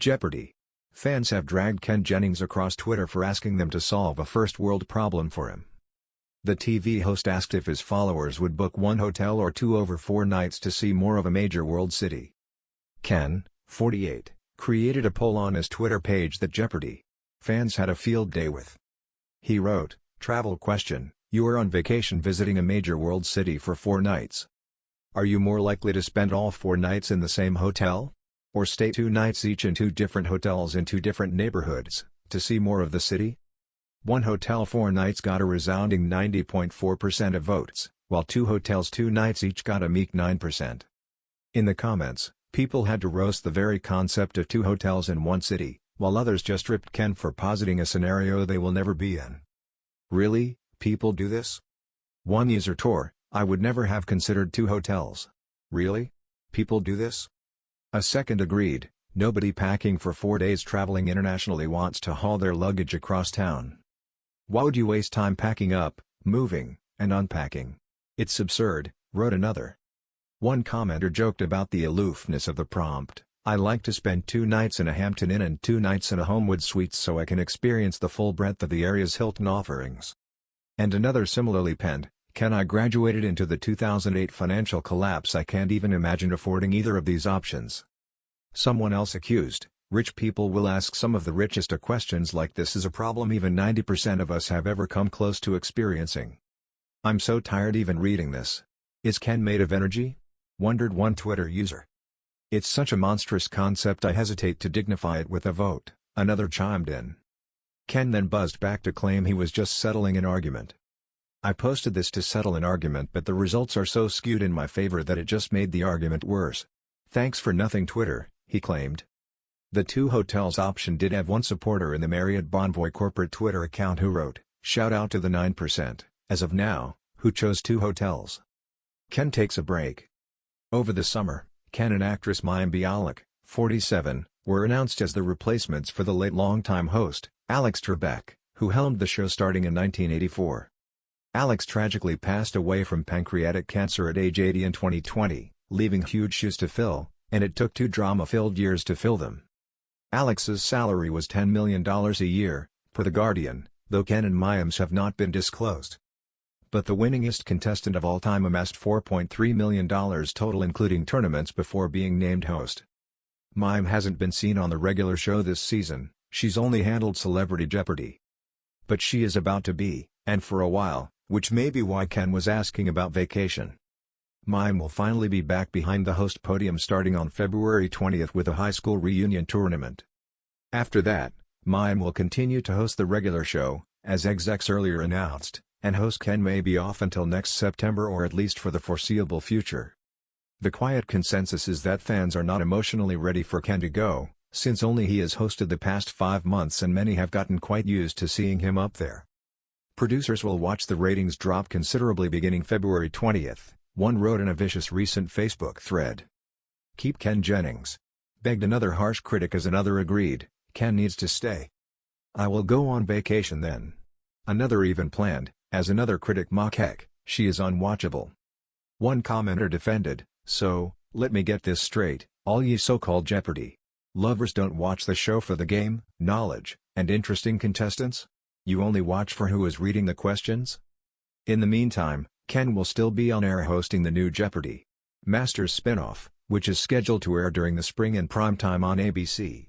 Jeopardy! Fans have dragged Ken Jennings across Twitter for asking them to solve a first-world problem for him. The TV host asked if his followers would book one hotel or two over 4 nights to see more of a major world city. Ken, 48, created a poll on his Twitter page that Jeopardy! Fans had a field day with. He wrote, "Travel question, you are on vacation visiting a major world city for 4 nights. Are you more likely to spend all 4 nights in the same hotel? Or stay 2 nights each in 2 different hotels in 2 different neighborhoods, to see more of the city?" One hotel 4 nights got a resounding 90.4% of votes, while 2 hotels 2 nights each got a meek 9%. In the comments, people had to roast the very concept of 2 hotels in one city, while others just ripped Ken for positing a scenario they will never be in. Really, people do this? One user tore, "I would never have considered 2 hotels. Really? People do this?" A second agreed, "Nobody packing for 4 days traveling internationally wants to haul their luggage across town. Why would you waste time packing up, moving, and unpacking? It's absurd," wrote another. One commenter joked about the aloofness of the prompt, "I like to spend 2 nights in a Hampton Inn and 2 nights in a Homewood Suites so I can experience the full breadth of the area's Hilton offerings." And another similarly penned, "Ken, I graduated into the 2008 financial collapse. I can't even imagine affording either of these options." Someone else accused, "Rich people will ask some of the richest a questions like this is a problem even 90% of us have ever come close to experiencing. I'm so tired even reading this. Is Ken made of energy?" wondered one Twitter user. "It's such a monstrous concept I hesitate to dignify it with a vote," another chimed in. Ken then buzzed back to claim he was just settling an argument. "I posted this to settle an argument, but the results are so skewed in my favor that it just made the argument worse. Thanks for nothing, Twitter," he claimed. The 2 hotels option did have one supporter in the Marriott Bonvoy corporate Twitter account who wrote, "Shout out to the 9%, as of now, who chose 2 hotels." Ken takes a break. Over the summer, Ken and actress mayim Bialik, 47, were announced as the replacements for the late longtime host, Alex Trebek, who helmed the show starting in 1984. Alex tragically passed away from pancreatic cancer at age 80 in 2020, leaving huge shoes to fill, and it took 2 drama-filled years to fill them. Alex's salary was $10 million a year, per The Guardian, though Ken and mayim's have not been disclosed. But the winningest contestant of all time amassed $4.3 million total including tournaments before being named host. Mayim hasn't been seen on the regular show this season, she's only handled Celebrity Jeopardy! But she is about to be, and for a while, which may be why Ken was asking about vacation. Mayim will finally be back behind the host podium starting on February 20th with a high school reunion tournament. After that, Mayim will continue to host the regular show, as execs earlier announced, and host Ken may be off until next September or at least for the foreseeable future. The quiet consensus is that fans are not emotionally ready for Ken to go, since only he has hosted the past 5 months and many have gotten quite used to seeing him up there. Producers will watch the ratings drop considerably beginning February 20th, one wrote in a vicious recent Facebook thread. "Keep Ken Jennings," begged another harsh critic as another agreed, "Ken needs to stay. I will go on vacation then." Another even planned, as another critic mocked, "Heck, she is unwatchable." One commenter defended, "So, let me get this straight, all ye so-called Jeopardy! Lovers don't watch the show for the game, knowledge, and interesting contestants? You only watch for who is reading the questions?" In the meantime, Ken will still be on air hosting the new Jeopardy! Masters spin-off, which is scheduled to air during the spring in primetime on ABC.